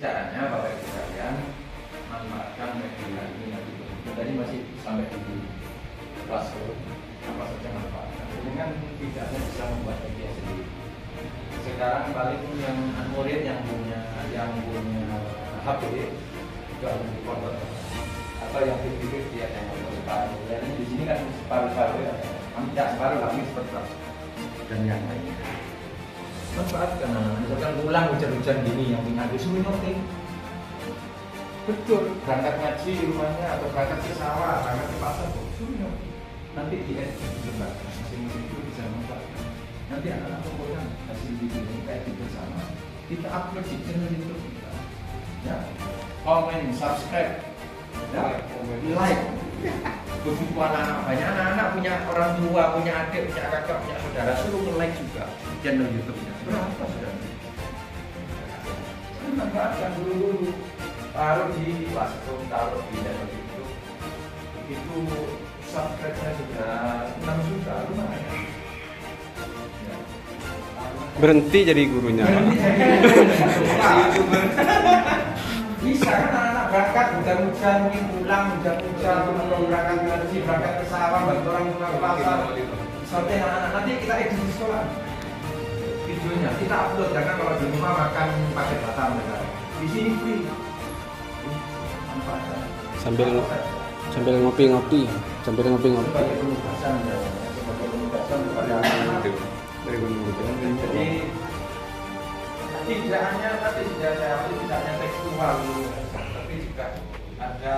caranya Bapak Ibu sekalian manfaatkan media ini nanti. Tadi masih sampai di kelas apa saja manfaatkan. Dengan tidak hanya bisa membuat media sendiri. Sekarang paling yang murid yang punya HP itu harus dikontrol atau yang TV dia yang separuh. Dan di sini kan separuh ya, tidak separuh lagi seperti itu dan yang lainnya. Manfaatkan, misalkan pulang hujan-hujan gini yang punya disuruh nyoting. Betul, berangkat ngaji di rumahnya atau berangkat ke sawah, berangkat ke pasar, suruh nyoting. Nanti di edit masing-masing itu bisa manfaatkan. Nanti anak-anak pokoknya hasil video ini kayak gitu bersama kita upload di channel YouTube kita. Ya, komen, subscribe, ya, like. Begitu anak-anak, banyak anak-anak punya orang tua, punya adik, punya kakak, punya saudara, suruh like juga channel YouTube-nya. Berapa sudah? Manfaatkan dulu, taruh di WhatsApp, taruh di channel YouTube. Itu subscribe-nya sudah 6 juta, lumayan. Ya. Berhenti jadi gurunya. Bisa kan anak-anak berangkat hujan-hujan, mungkin pulang hujan-hujan, berangkat ngaji, berangkat ke sawah, bantu orang tua ke pasar. Sampai anak-anak nanti kita edit di sekolah. Videonya kita upload, karena kalau di rumah makan pakai data mereka. Di sini free. Manfaatkan. Sambil ngopi-ngopi. Sebagai penugasan kepada anak-anak. Jadi tidak hanya tekstual, tapi juga ada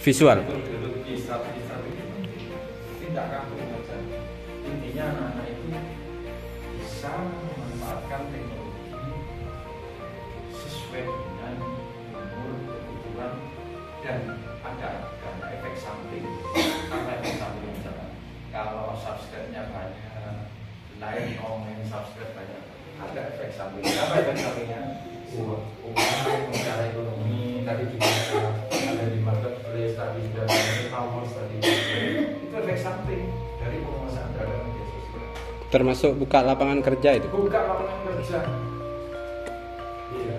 visual. Strategi tidak kaku saja. Intinya anak-anak itu bisa memanfaatkan teknologi sesuai dengan umur, kebutuhan, dan ada efek samping. Karena efek samping misalkan kalau subscribe-nya banyak, like, komen, subscribe banyak, ada efek samping. Apa efek sampingnya? Uang, secara ekonomi, tadi juga ada di marketplace, tadi sudah ada e-commerce, tadi itu efek samping dari penguasaan terhadap media sosial. Termasuk buka lapangan kerja itu. Buka lapangan kerja. Iya.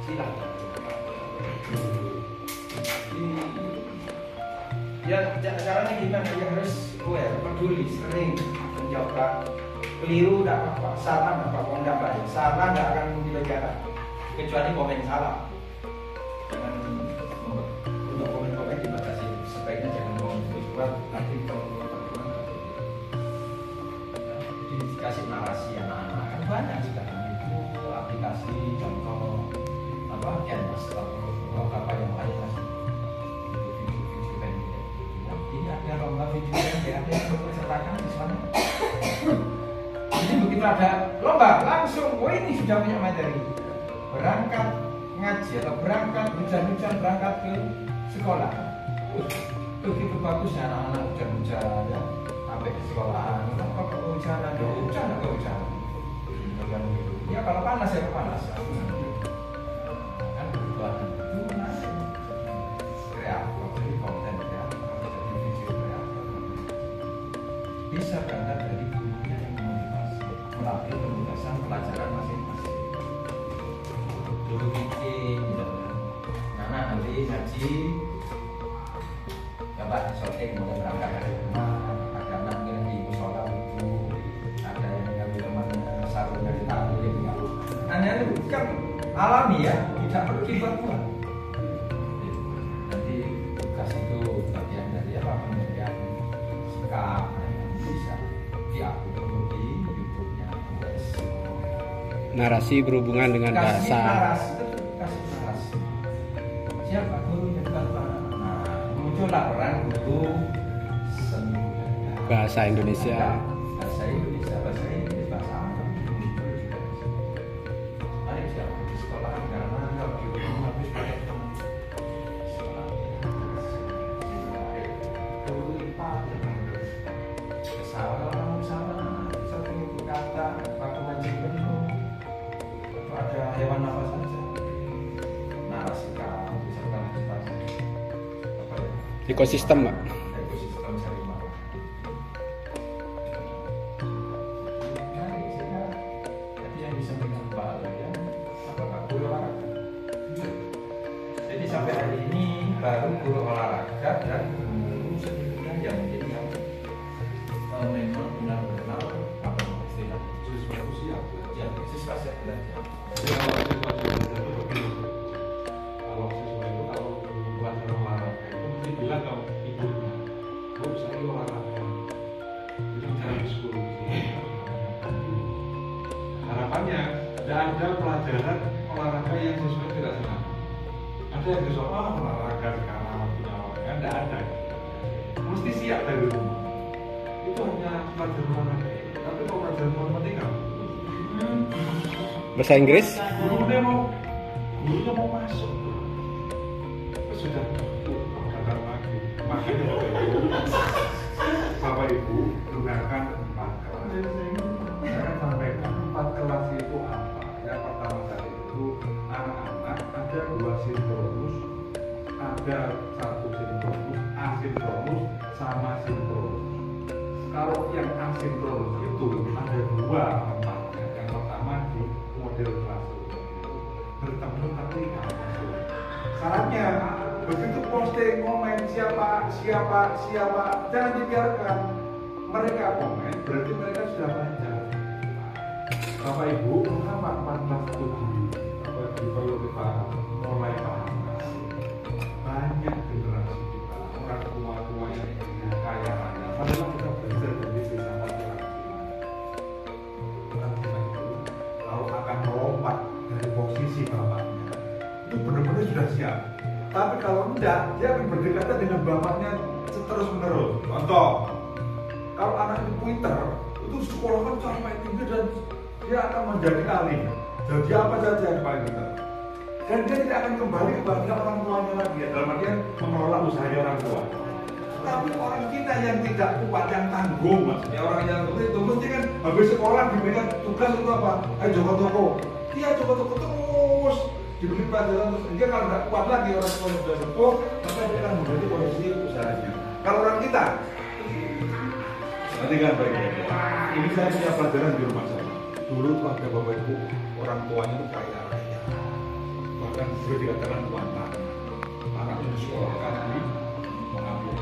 Silakan. Ya caranya gimana? Ya harus aware, peduli, sering mencoba. Keliru tidak apa-apa, salah tidak apa-apa, tidak baik. Salah tidak akan dipelajari, kecuali komen salah. Jangan untuk komen-komen dibatasi. Sebaiknya jangan komen buat nanti kalau jadi dikasih narasi anak-anak kan banyak sekarang itu aplikasi contoh apa Canvas atau apa yang lain mas. Video pendek. Ini ada lomba video pendek, ada yang bersertakan di sana. Jadi begitu ada lomba langsung, oh ini sudah punya materi. Berangkat ngaji atau berangkat hujan-hujan berangkat ke sekolah. Begitu bagusnya anak-anak hujan-hujan ya, sampai ke sekolahan. Kenapa kehujanan? Ya hujan atau hujan? Ya kalau panas ya kepanasan. Kan kebutuhan itu masih kreatif, jadi konten kreatif, jadi video kreatif. Bisa berangkat dari gurunya yang memotivasi melalui penugasan pelajaran masing-masing. Dulu bikin, Nana nanti ngaji, Bapak syuting mulai berangkat dari rumah, ada anak yang di musola itu, ada yang ngambil temannya sarung dari taklim ya. Hanya itu kan alami ya, tidak perlu dibuat-buat. Nanti tugas itu bagian dari apa penelitian sikap bisa diupload di YouTube-nya. Narasi berhubungan dengan bahasa. Kasih narasi. Siapa gurunya Bapak? Nah, muncullah peran guru seni budaya. Bahasa Indonesia. Bahasa Indonesia, bahasa Inggris, bahasa Arab. Mari siapa di sekolah karena kalau di rumah habis pakai teman. Sekolah. Guru IPA kesalahan orang sana, satu ibu kata, pakai ngaji penuh. Ada hewan apa saja, narasi kamu misalkan apa ya? Ekosistem, Pak. Ekosistem harimau. Tadi yang disampaikan Pak ya, apakah guru baru guru olahraga dan guru sendirian yang mungkin yang memang benar-benar apa istilah siswa itu siap ya siswa siap belajar. jadi kalau siswa belajar itu begini, kalau siswa itu kalau belajar olahraga itu mesti bilang kalau ibunya bu saya olahraga itu cara diskusi harapannya tidak ada pelajaran olahraga yang siswa tidak senang. Ada yang siswa olahraga karena waktunya olahraga, tidak ada. Mesti siap dari rumah. Itu hanya pelajaran olahraga. Tapi kalau pelajaran matematika, Bahasa Inggris? gurunya mau masuk. Terus sudah datang lagi. Makanya Bapak Ibu gunakan 4 kelas. Saya akan sampaikan 4 kelas itu apa. Yang pertama tadi itu anak-anak ada 2 sinkronus, ada 1 sinkronus, asinkronus, sama sinkronus. Kalau yang asinkronus itu ada 2 tempatnya. Yang pertama di model classroom bertemu tapi nggak masuk. Syaratnya begitu posting komen siapa jangan dibiarkan. Mereka komen berarti mereka sudah baca. Bapak Ibu, mengapa 14 itu perlu kita mulai paham? Banyak generasi kita, orang tua yang kaya raya, padahal kita belajar dari desa masyarakat. Orang tua itu kalau akan melompat dari posisi bapaknya, itu benar-benar sudah siap. Tapi kalau enggak, dia akan berdekatan dengan bapaknya terus menerus. Contoh, kalau anak itu pinter, itu sekolah kan sampai tinggi dan dia akan menjadi alim. Jadi apa saja yang paling pintar. Dan dia tidak akan kembali kepada orang tuanya lagi. Dalam artian mengelola usahanya orang tua. Tapi orang kita yang tidak kuat, yang tanggung, maksudnya orang yang seperti itu mesti kan habis sekolah diberikan tugas itu apa? Ayo jaga toko. Dia jaga toko terus diberi pelajaran terus. Dia kalau tidak kuat lagi orang tua yang sudah sepuh, maka dia akan menjadi kondisi usahanya. Kalau orang kita, nanti kan baik-baik. Ini saya punya pelajaran di rumah saya. Dulu tuh ada bapak ibu orang tuanya itu kaya raya, bahkan sudah dikatakan tuan anaknya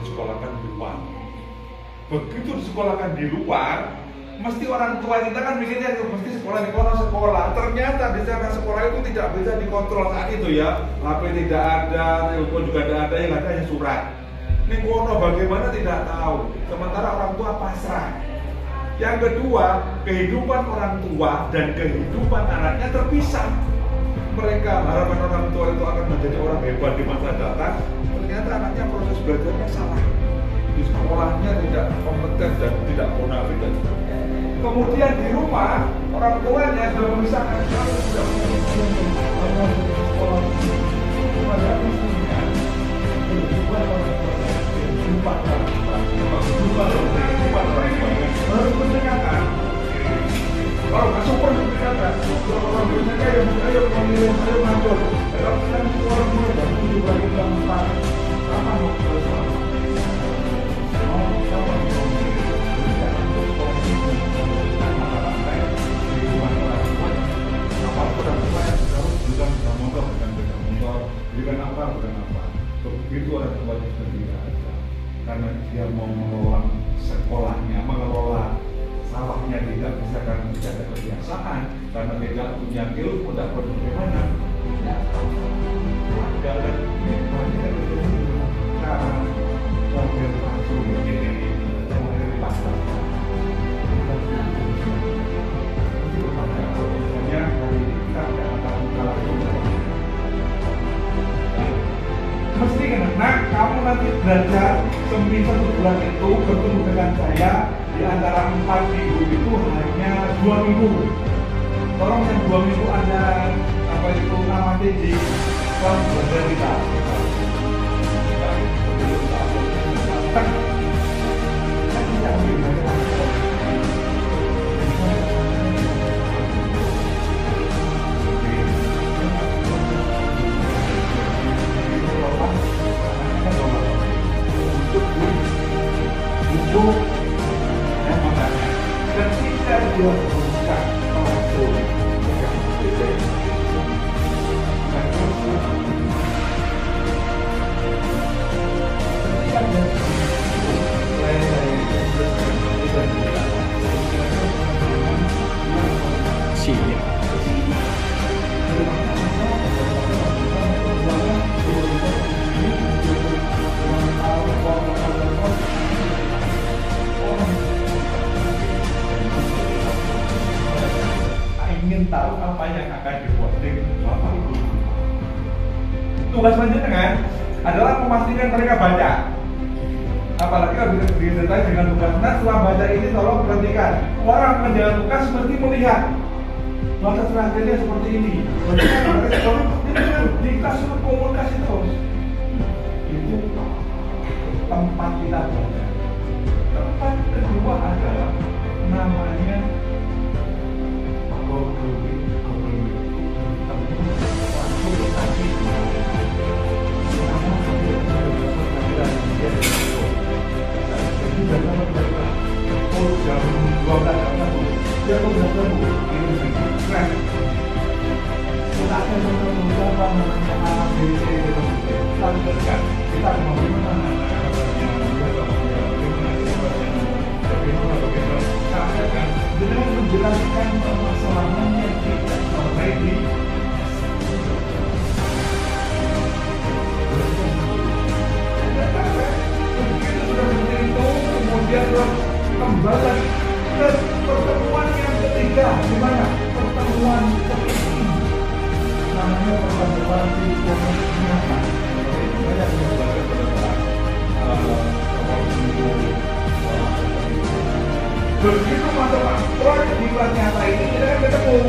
disekolahkan di luar. Begitu disekolahkan di luar, mesti orang tua kita kan mikirnya itu mesti sekolah di sekolah. Ternyata di sana sekolah itu tidak bisa dikontrol saat itu ya. HP tidak ada, telepon juga tidak ada, yang ada hanya surat. Ini kono bagaimana tidak tahu. Sementara orang tua pasrah. Yang kedua, kehidupan orang tua dan kehidupan anaknya terpisah. Mereka harapan orang tua itu akan menjadi orang hebat di masa datang. Ternyata anaknya proses belajarnya salah. Di sekolahnya tidak kompeten dan tidak munafik dan sebagainya. Kemudian di rumah orang tuanya sudah memisahkan kalau sudah sekolah pada istrinya kehidupan orang tua kehidupan orang tua harus berdekatan. Kalau nggak super berdekatan, kalau orang tuanya ayo ngatur. Kalau kita orang tua dan tujuh lagi dalam empat, apa mau bersama? Mau sama tidak untuk sekolah ini. Mata-mata di rumah orang tua, apapun orang tua yang bukan motor, bukan apa. Begitu orang tua itu tidak ada, karena dia mau mengelola sekolahnya, mengelola sawahnya tidak bisa karena tidak ada kebiasaan, karena tidak punya ilmu dan bagaimana tidak tahu. Dalam ini banyak cara model langsung ini model pasar. Misalnya kita akan kalau mesti kena, kamu nanti belajar semisal 1 bulan itu bertemu dengan saya di antara 4 minggu itu hanya 2 minggu. Tolong yang 2 minggu Anda apa itu amati di kelas belajar kita. Dan makanya ketika dia membuka masuk yang berbeda, tugas panjenengan adalah memastikan mereka baca. Apalagi kalau disertai dengan tugas, nah setelah baca ini tolong perhatikan. Orang menjalankan tugas seperti melihat bahasa terakhirnya seperti ini. Bagaimana mereka sekolah di kelas komunikasi terus. Itu tempat kita belajar. Tempat kedua adalah namanya dengan menjelaskan permasalahan yang kita sampai di begitu sudah seperti itu, kemudian kembali ke pertemuan yang ketiga, di mana pertemuan penting namanya pertemuan psikologi nyata. Banyak yang belajar begitu masuk proyek di kelas nyata ini, kita kan ketemu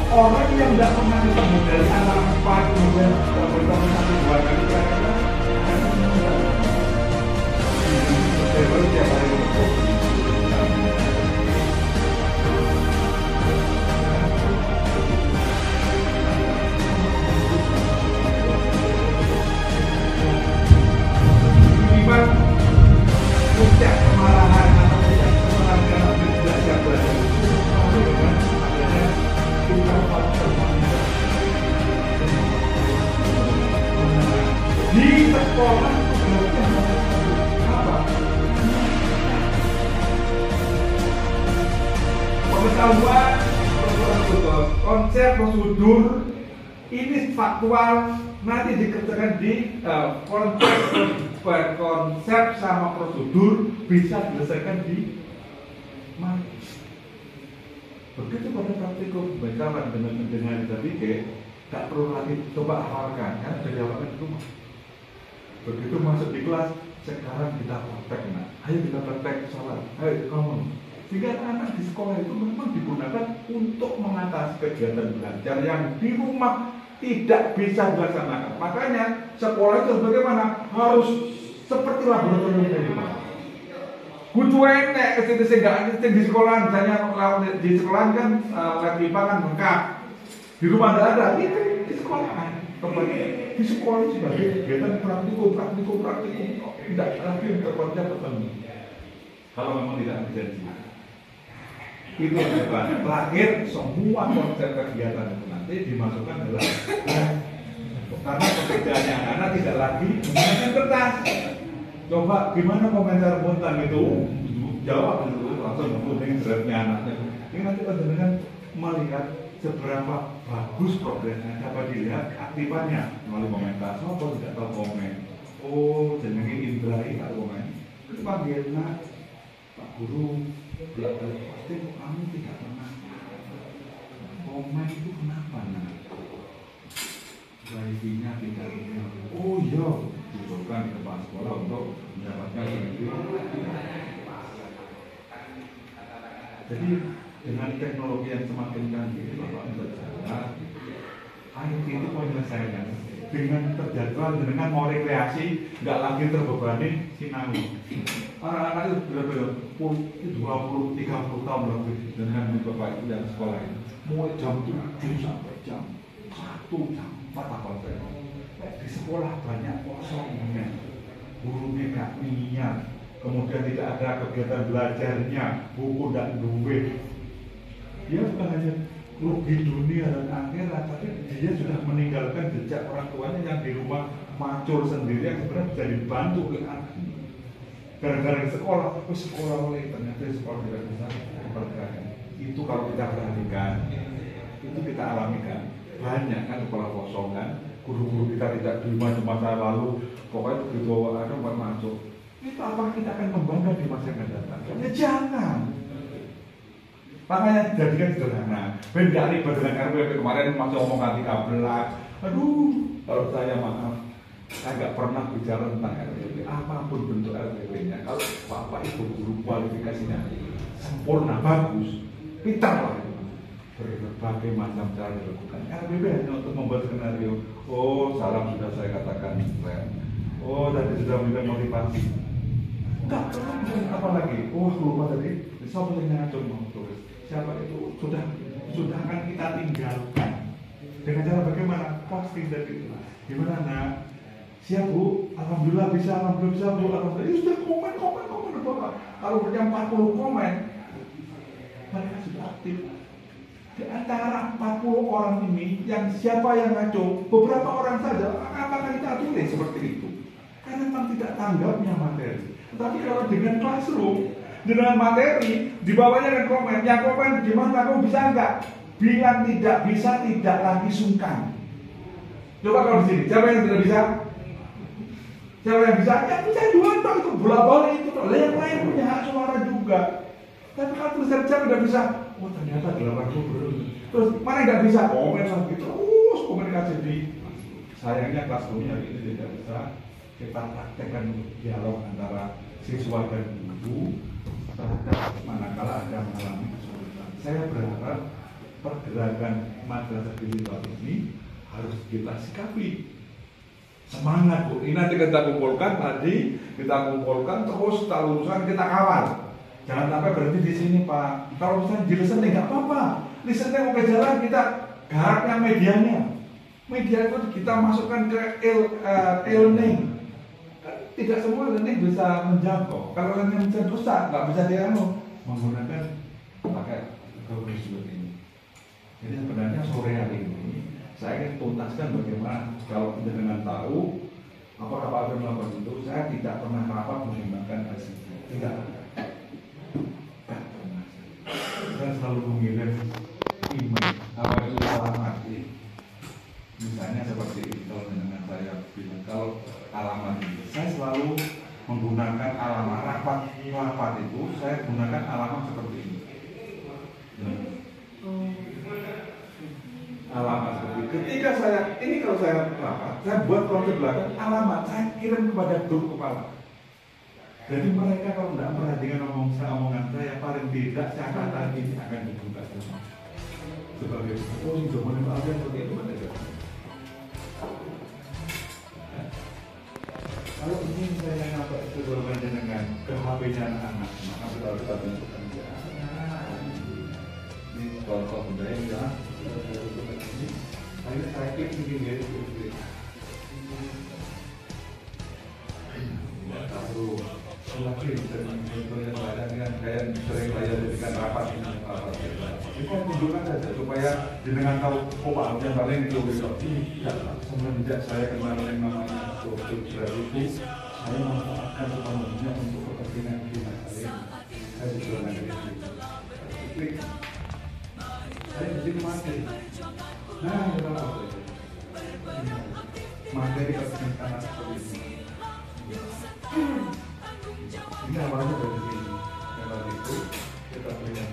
orang yang tidak pernah ketemu dari anak 4 kemudian bertemu 1-2 kali kira-kira baru tiap hari Iman puncak kemarahan atau puncak kemarahan karena tidak siap belajar dengan adanya interval di sekolah apa? Pengetahuan konsep prosedur ini faktual nanti dikerjakan di konsep sama prosedur bisa diselesaikan di mana. Begitu pada praktikum mereka dengan kita pikir tak perlu lagi coba hafalkan kan sudah dihafalkan di rumah. Begitu masuk di kelas sekarang kita praktek, nah ayo kita praktek sholat, ayo kamu. Sehingga anak di sekolah itu memang digunakan untuk mengatasi kegiatan belajar yang di rumah tidak bisa dilaksanakan. Makanya sekolah itu bagaimana? Harus seperti laboratorium di rumah. Kudu enek sehingga di sekolah misalnya di sekolah kan lab IPA kan lengkap. Di rumah tidak ada, itu di sekolah kan. Kembali di sekolah sebagai kegiatan praktikum. Tidak lagi terkonsep bertemu. Kalau memang tidak berjanji. Itu adalah lahir semua konsep kegiatan itu nanti dimasukkan dalam karena pekerjaannya anak tidak lagi menggunakan kertas. Coba gimana komentar Montan itu? Jawab dulu langsung menghubungi beratnya anaknya. Ini nanti panjenengan melihat seberapa bagus progresnya, dapat dilihat keaktifannya melalui komentar. Sopo tidak tahu komen. Oh, jenenge Indrai tak komen. Itu panggilnya Pak Guru. Pasti kamu tidak pernah komen itu kenapa nak? Wifi-nya tidak punya. Oh iya, dibutuhkan di depan sekolah untuk mendapatkan wifi. Jadi dengan teknologi yang semakin canggih, Bapak berjaya, IT itu menyelesaikan dengan terjadwal, dengan mau rekreasi, nggak lagi terbebani sinau. Anak-anak itu benar-benar 20-30 tahun lebih dengan Bapak itu dan sekolah ini. Mulai jam 7 sampai jam 1 jam 4 apa saja. Di sekolah banyak kosongnya, gurunya nggak niat, kemudian tidak ada kegiatan belajarnya, buku dan duit. Dia bukan hanya rugi dunia dan akhirat, tapi dia sudah meninggalkan jejak orang tuanya yang di rumah macul sendiri yang sebenarnya bisa dibantu oleh anaknya. Gara-gara sekolah oleh ternyata sekolah tidak bisa diperlukan. Itu kalau kita perhatikan, itu kita alami kan. Banyak kan sekolah kosong kan, guru-guru kita tidak terima di masa lalu, pokoknya begitu ada buat masuk. Itu apa kita akan membangga di masa yang akan datang? Ya jangan. Makanya jadikan sederhana. Ben gak ribet dengan RPP kemarin masih omongan 13. Aduh, kalau saya maaf, saya nggak pernah bicara tentang RPP. Apapun bentuk RPP-nya, kalau Bapak Ibu guru kualifikasinya sempurna, bagus, pintar lah. Berbagai macam cara dilakukan. RPP hanya untuk membuat skenario. Oh, salam sudah saya katakan keren. Oh, tadi sudah memberikan motivasi. Enggak, apalagi. Oh, lupa tadi. Siapa yang ngacung mau tulis? Siapa itu sudah akan kita tinggalkan. Dengan cara bagaimana? Posting tadi itu. Gimana nak? Siap Bu, alhamdulillah bisa Bu, alhamdulillah. Ini sudah komen Bapak. Kalau punya 40 komen, mereka sudah aktif. Di antara 40 orang ini, yang siapa yang ngaco, beberapa orang saja, apakah kita tulis seperti itu? Karena memang tidak tanggapnya materi. Tapi kalau dengan classroom, dengan materi, di bawahnya ada komen, yang komen gimana kamu bisa enggak? Bilang tidak bisa, tidak lagi sungkan. Coba kalau di sini, siapa yang tidak bisa? Siapa yang bisa? Yang bisa dua toh, itu bola-bola itu toh. Yang lain punya hak suara juga. Tapi kalau tulisan siapa tidak bisa? Oh ternyata 80 terus mana nggak bisa? Komen lagi terus komunikasi di. Sayangnya classroomnya ini tidak bisa kita praktekkan dialog antara siswa dan guru terhadap manakala ada mengalami kesulitan. Saya berharap pergerakan madrasah digital ini harus kita sikapi semangat Bu. Ini nanti kita kumpulkan terus kita luruskan, kita kawal. Jangan sampai berhenti di sini Pak. Kalau misalnya di listening nggak apa-apa. Listening mau ke jalan kita garapnya medianya. Media itu kita masukkan ke e-learning. Tidak semua learning bisa menjangkau. Kalau learning bisa rusak, nggak bisa menggunakan pakai seperti ini. Jadi sebenarnya sore hari ini saya ingin tuntaskan bagaimana kalau kita dengan tahu apakah Pak Firman melakukan itu. Saya tidak pernah rapat menggunakan hasil. Tidak. Saya selalu mengirim email apa itu alamat. Misalnya seperti ini, kalau dengan saya bilang kalau alamat itu saya selalu menggunakan alamat rapat itu saya gunakan alamat seperti ini. Alamat seperti ini. Ketika kalau saya rapat, saya buat kolom belakang alamat saya kirim kepada grup kepala. Jadi mereka kalau tidak perhatikan omongan saya paling tidak saya katakan ini akan dibuka semua. Sebagai ini zaman yang ada seperti itu ada. Kalau ini saya ngapa itu dengan ke HP-nya anak-anak, maka kita harus tentukan dia. Ini contoh budaya ya. Ini saya klik mungkin ya itu. Lalu lagi contohnya ada dengan kayak sering belajar dengan rapat ini. Kita tunjukkan saja supaya dengan tahu Pak yang paling itu semenjak saya kenal yang namanya Dr. Braluku, saya memanfaatkan sepenuhnya untuk kepentingan kita saya. Saya juga nanti klik. Saya di sini materi. Nah, itu apa? Materi kepentingan seperti ini. Ini awalnya dari sini. Dari itu kita lihat.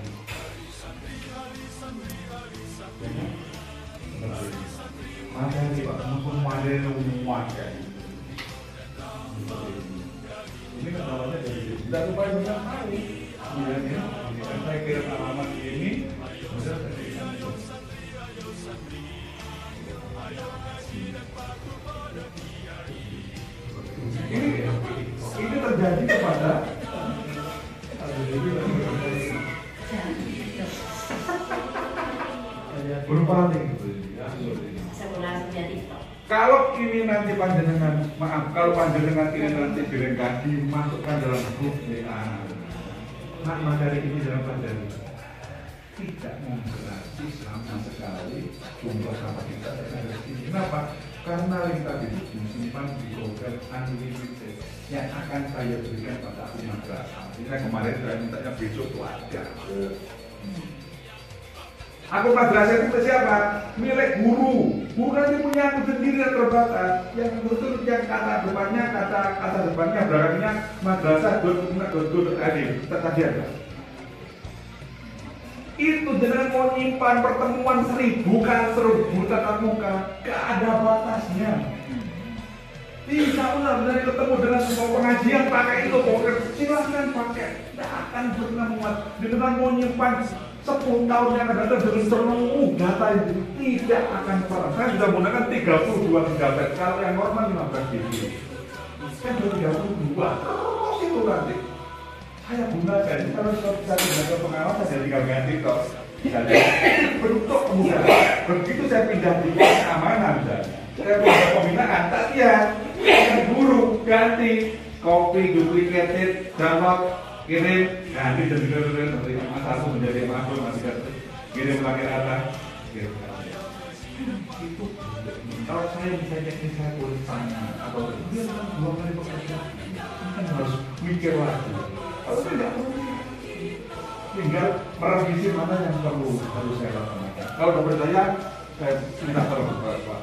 Materi Pak, mumpung materi semua kayak ini kan awalnya dari sini. Tidak supaya bisa tahu. Kemudian saya kirim alamat ini, kemudian saya ini terjadi kepada berupa link. Kalau ini nanti panjenengan, maaf, kalau panjenengan ini nanti dilengkapi masukkan dalam grup WA. Nah, materi ini dalam materi tidak memberati sama sekali jumlah sama kita ada di sini. Kenapa? Karena link tadi itu disimpan di Google Unlimited yang akan saya berikan pada aku madrasah. Ini kemarin saya mintanya besok itu ada. Aku madrasah itu siapa? Milik guru. Guru nanti punya aku sendiri yang terbatas. Yang betul yang kata depannya belakangnya madrasah tadi ada. Itu dengan mau nyimpan pertemuan 1000 kan 1000 tatap muka, gak ada batasnya. Bisa benar-benar ketemu dengan semua pengajian pakai itu, pokoknya silahkan pakai, tidak akan pernah muat. Dengan mau nyimpan 10 tahun yang akan datang dengan seluruh data itu tidak akan pernah. Saya sudah menggunakan 32 GB, kalau yang normal 15 GB. Kan 32, terus itu nanti. Saya gunakan, kalau saya gunakan pengawas saya tinggal ganti kok. Bentuk kemudahan. Begitu saya pindah di keamanan misalnya, saya pindah pembinaan, tak lihat. Saya guru ganti, copy, duplicated, download, kirim, ganti dan kirim dari Mas Aku menjadi Mas Aku masih kirim lagi rata, kirim lagi. Itu kalau saya misalnya ini saya tulis tanya atau dia kan 2 kali pekerjaan, kan harus mikir lagi. Kalau tidak tinggal merevisi mana yang perlu harus saya lakukan. Kalau sudah percaya, saya minta tolong Pak.